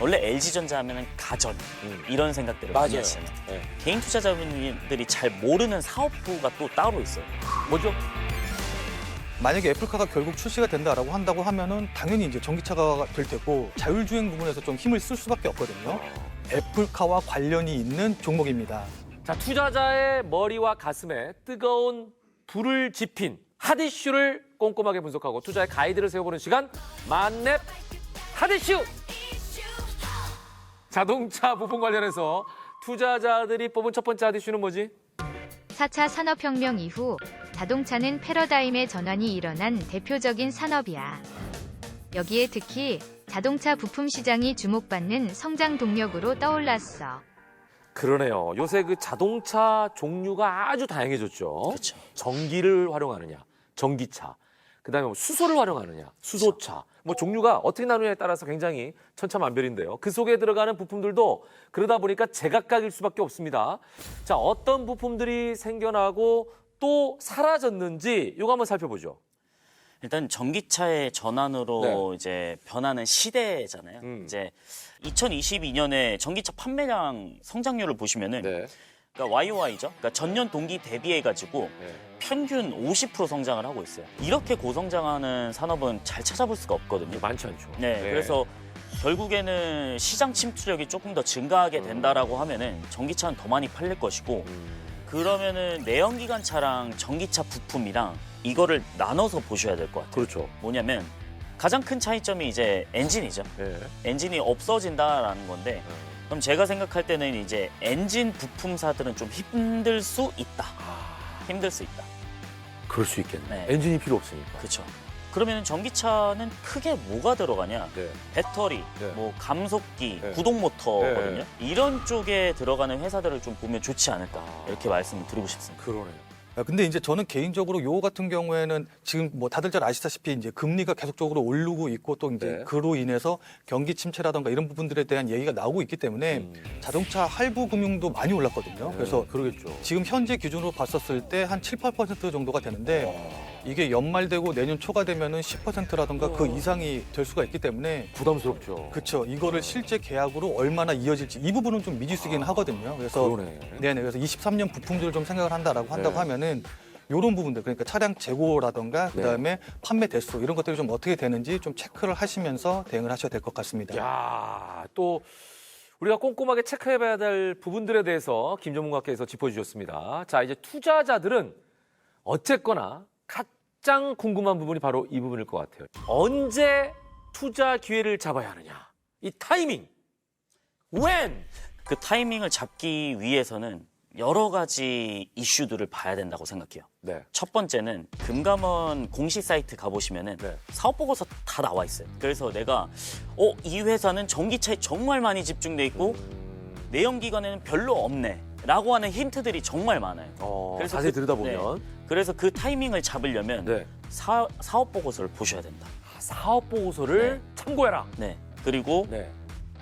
원래 LG전자 하면은 가전 이런 생각들을 많이 맞아요. 하시잖아요. 네. 개인 투자자분들이 잘 모르는 사업부가 또 따로 있어요. 뭐죠? 만약에 애플카가 결국 출시가 된다라고 한다고 하면은 당연히 이제 전기차가 될 테고 자율주행 부분에서 좀 힘을 쓸 수밖에 없거든요. 애플카와 관련이 있는 종목입니다. 자, 투자자의 머리와 가슴에 뜨거운 불을 지핀 핫 이슈를 꼼꼼하게 분석하고 투자의 가이드를 세워보는 시간 만렙 핫 이슈! 자동차 부품 관련해서 투자자들이 뽑은 첫 번째 핫 이슈는 뭐지? 4차 산업혁명 이후 자동차는 패러다임의 전환이 일어난 대표적인 산업이야. 여기에 특히 자동차 부품 시장이 주목받는 성장 동력으로 떠올랐어. 그러네요. 요새 그 자동차 종류가 아주 다양해졌죠. 그렇죠. 전기를 활용하느냐, 전기차. 그다음에 뭐 수소를 활용하느냐, 수소차. 뭐 종류가 어떻게 나누냐에 따라서 굉장히 천차만별인데요. 그 속에 들어가는 부품들도 그러다 보니까 제각각일 수밖에 없습니다. 자, 어떤 부품들이 생겨나고 또 사라졌는지 이거 한번 살펴보죠. 일단 전기차의 전환으로 네. 이제 변하는 시대잖아요. 이제 2022년에 전기차 판매량 성장률을 보시면은 네. 그러니까 YOY죠. 그러니까 전년 동기 대비해 가지고 평균 50% 성장을 하고 있어요. 이렇게 고성장하는 산업은 잘 찾아볼 수가 없거든요. 많지 않죠. 네, 그래서 결국에는 시장 침투력이 조금 더 증가하게 된다라고 하면은 전기차는 더 많이 팔릴 것이고 그러면은 내연기관차랑 전기차 부품이랑 이거를 나눠서 보셔야 될 것 같아요. 그렇죠. 뭐냐면 가장 큰 차이점이 이제 엔진이죠. 네. 엔진이 없어진다라는 건데 그럼 제가 생각할 때는 이제 엔진 부품사들은 좀 힘들 수 있다. 힘들 수 있다. 그럴 수 있겠네. 네. 엔진이 필요 없으니까. 그렇죠. 그러면 전기차는 크게 뭐가 들어가냐? 네. 배터리, 네. 뭐 감속기, 네. 구동 모터거든요. 네. 이런 쪽에 들어가는 회사들을 좀 보면 좋지 않을까 이렇게 말씀을 드리고 싶습니다. 그러네요. 근데 이제 저는 개인적으로 요 같은 경우에는 지금 뭐 다들 잘 아시다시피 이제 금리가 계속적으로 오르고 있고 또 이제 네. 그로 인해서 경기 침체라든가 이런 부분들에 대한 얘기가 나오고 있기 때문에 자동차 할부 금융도 많이 올랐거든요. 그래서 그러겠죠. 지금 현재 기준으로 봤었을 때 한 7, 8% 정도가 되는데 이게 연말되고 내년 초가 되면은 10%라든가 그 이상이 될 수가 있기 때문에 부담스럽죠. 그렇죠. 이거를 실제 계약으로 얼마나 이어질지 이 부분은 좀 미지수긴 하거든요. 그래서 그러네. 네네. 그래서 23년 부품들을 좀 생각을 한다고 네. 하면은 이런 부분들 그러니까 차량 재고라든가 그다음에 판매 대수 이런 것들이 좀 어떻게 되는지 좀 체크를 하시면서 대응을 하셔야 될 것 같습니다. 야, 또 우리가 꼼꼼하게 체크해봐야 될 부분들에 대해서 김 전문가께서 짚어주셨습니다. 자, 이제 투자자들은 어쨌거나 가장 궁금한 부분이 바로 이 부분일 것 같아요. 언제 투자 기회를 잡아야 하느냐? 이 타이밍. When? 그 타이밍을 잡기 위해서는 여러 가지 이슈들을 봐야 된다고 생각해요. 네. 첫 번째는 금감원 공식 사이트 가보시면은 네. 사업 보고서 다 나와 있어요. 그래서 내가 이 회사는 전기차에 정말 많이 집중돼 있고 내연기관에는 별로 없네 라고 하는 힌트들이 정말 많아요. 그래서 자세히 들여다보면. 그래서 그 타이밍을 잡으려면 네. 사업 보고서를 보셔야 된다. 사업 보고서를 네. 참고해라. 네. 그리고 네.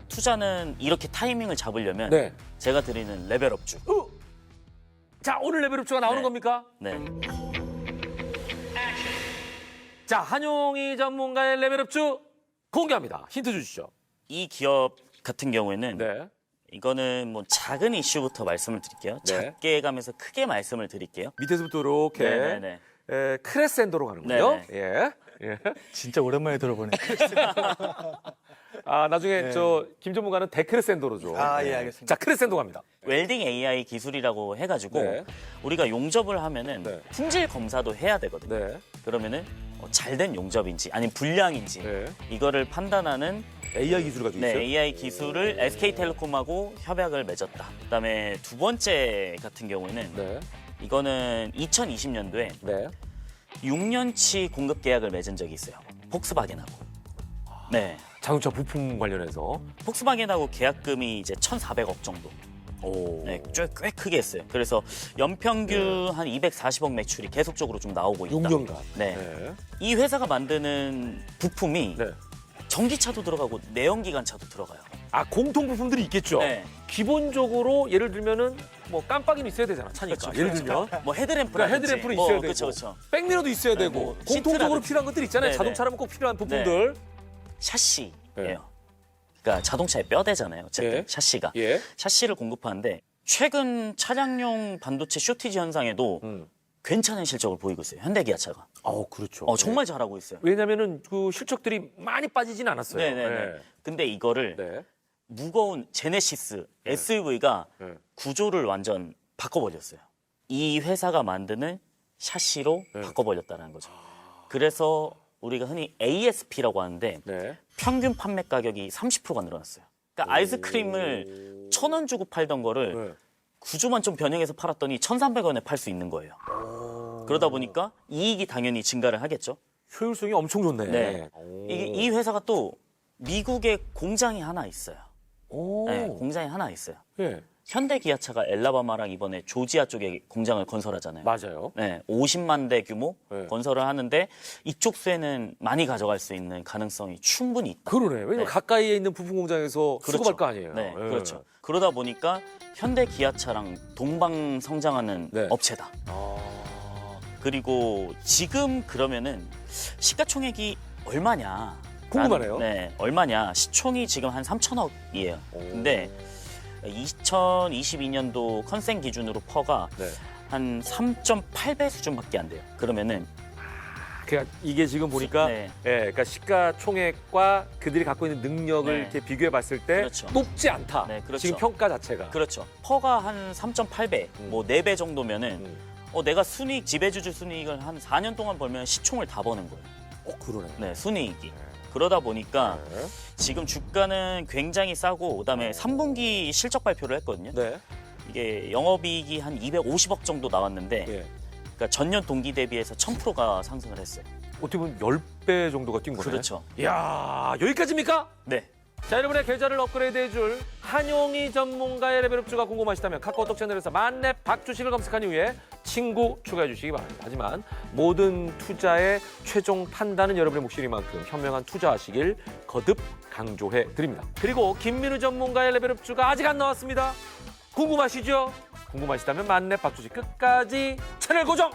투자는 이렇게 타이밍을 잡으려면 네. 제가 드리는 레벨업주. 자, 오늘 레벨업주가 나오는 네. 겁니까? 네. 자, 한용희 전문가의 레벨업주 공개합니다. 힌트 주시죠. 이 기업 같은 경우에는 네. 이거는 뭐 작은 이슈부터 말씀을 드릴게요. 네. 작게 가면서 크게 말씀을 드릴게요. 밑에서부터 이렇게 네네네. 크레센도로 가는군요. 네네. 예. 예. 진짜 오랜만에 들어보네. 아, 나중에 김 전문가는 데크레센도로죠. 아, 예, 알겠습니다. 자, 크레센도 갑니다. 웰딩 AI 기술이라고 해가지고 네. 우리가 용접을 하면은 네. 품질 검사도 해야 되거든요. 네. 그러면은 잘된 용접인지 아니면 불량인지 네. 이거를 판단하는 AI 기술 가지고 있어요? AI 기술을 SK텔레콤하고 협약을 맺었다. 그다음에 두 번째 같은 경우에는 네. 이거는 2020년도에 네. 6년치 공급 계약을 맺은 적이 있어요. 폭스바겐하고. 네. 자동차 부품 관련해서. 폭스바겐하고 계약금이 이제 1,400억 정도. 오. 네, 꽤 크게 했어요. 그래서 연평균 한 240억 매출이 계속적으로 좀 나오고 있다. 6년간. 네. 네. 이 회사가 만드는 부품이 네. 전기차도 들어가고 내연기관차도 들어가요. 아, 공통 부품들이 있겠죠? 네. 기본적으로 예를 들면은 뭐 깜빡이는 있어야 되잖아, 차니까. 그렇죠. 예를 들면. 뭐 헤드램프 그러니까 헤드램프는 있어야 되고. 그렇죠, 그렇죠. 백미러도 있어야 되고. 뭐 공통적으로 시트라든지. 필요한 것들 있잖아요. 네네. 자동차라면 꼭 필요한 부품들. 샤시예요. 네. 그러니까 자동차의 뼈대잖아요. 어쨌든 예. 샤시가. 예. 샤시를 공급하는데 최근 차량용 반도체 쇼티지 현상에도 괜찮은 실적을 보이고 있어요. 현대기아차가. 그렇죠. 정말 잘하고 있어요. 왜냐면은 그 실적들이 많이 빠지진 않았어요. 네네네. 근데 이거를 네. 무거운 제네시스 SUV가 네. 구조를 완전 바꿔버렸어요. 이 회사가 만드는 샤시로 네. 바꿔버렸다는 거죠. 그래서 우리가 흔히 ASP라고 하는데 네. 평균 판매 가격이 30%가 늘어났어요. 그러니까 아이스크림을 1,000원 주고 팔던 거를 네. 구조만 좀 변형해서 팔았더니 1,300원에 팔 수 있는 거예요. 그러다 보니까 이익이 당연히 증가를 하겠죠. 효율성이 엄청 좋네. 네. 이 회사가 또 미국에 공장이 하나 있어요. 오. 네, 공장이 하나 있어요. 예. 현대기아차가 엘라바마랑 이번에 조지아 쪽에 공장을 건설하잖아요. 맞아요. 네, 50만 대 규모 네. 건설을 하는데 이쪽 쇠는 많이 가져갈 수 있는 가능성이 충분히 있다. 그러네. 왜냐면 네. 가까이에 있는 부품 공장에서 수급할 거 아니에요. 네, 예. 그렇죠. 그러다 보니까 현대기아차랑 동방 성장하는 네. 업체다. 아. 그리고 지금 그러면은 시가총액이 얼마냐? 궁금하네요. 네, 얼마냐? 시총이 지금 한 3천억이에요. 근데 2022년도 컨센 기준으로 퍼가 네. 한 3.8배 수준밖에 안 돼요. 그러면은 그러니까 이게 지금 보니까 네. 예, 그러니까 시가총액과 그들이 갖고 있는 능력을 네. 이렇게 비교해 봤을 때 그렇죠. 높지 않다. 네, 그렇죠. 지금 평가 자체가. 그렇죠. 퍼가 한 3.8배, 뭐 4배 정도면은 음. 내가 순이익 지배주주 순이익을 한 4년 동안 벌면 시총을 다 버는 거예요. 그러네. 네, 순이익이. 그러다 보니까 네. 지금 주가는 굉장히 싸고 그다음에 3분기 실적 발표를 했거든요. 네. 이게 영업이익이 한 250억 정도 나왔는데 예. 그러니까 전년 동기 대비해서 1000%가 상승을 했어요. 어떻게 보면 10배 정도가 뛴 거네. 그렇죠. 이야, 여기까지입니까? 네. 자, 여러분의 계좌를 업그레이드해줄 한용희 전문가의 레벨업주가 궁금하시다면 카카오톡 채널에서 만렙 박주식을 검색한 이후에 친구 추가해 주시기 바랍니다. 하지만 모든 투자의 최종 판단은 여러분의 몫이니만큼 현명한 투자하시길 거듭 강조해 드립니다. 그리고 김민우 전문가의 레벨업주가 아직 안 나왔습니다. 궁금하시죠? 궁금하시다면 만렙 박주식 끝까지 채널 고정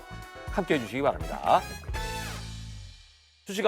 함께 해주시기 바랍니다.